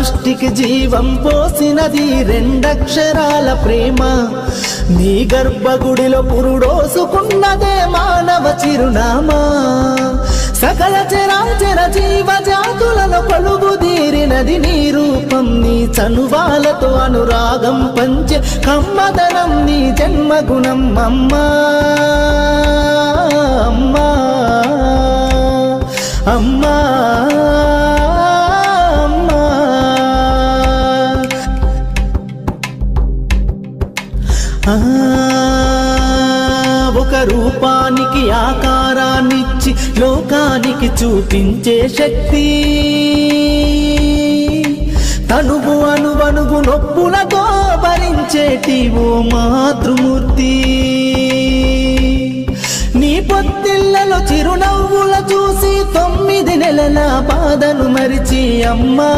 సృష్టికి జీవం పోసినది రెండక్షరాల ప్రేమ. నీ గర్భగుడిలో పురుడోసుకున్నదే మానవ చిరునామా. సకల చరాచర జీవ జాతులలో కొలువుదీరినది నీ రూపం. నీ చనువాలతో అనురాగం పంచే కమ్మదనం నీ జన్మగుణం. అమ్మా అమ్మా అమ్మా ఒక రూపానికి ఆకారాన్నిచ్చి లోకానికి చూపించే శక్తి. తనువు అనువనువు నొప్పులతో భరించేటి ఓ మాతృమూర్తి. నీ పొత్తిళ్లలో చిరునవ్వుల చూసి 9 నెలల బాధను మరిచి అమ్మా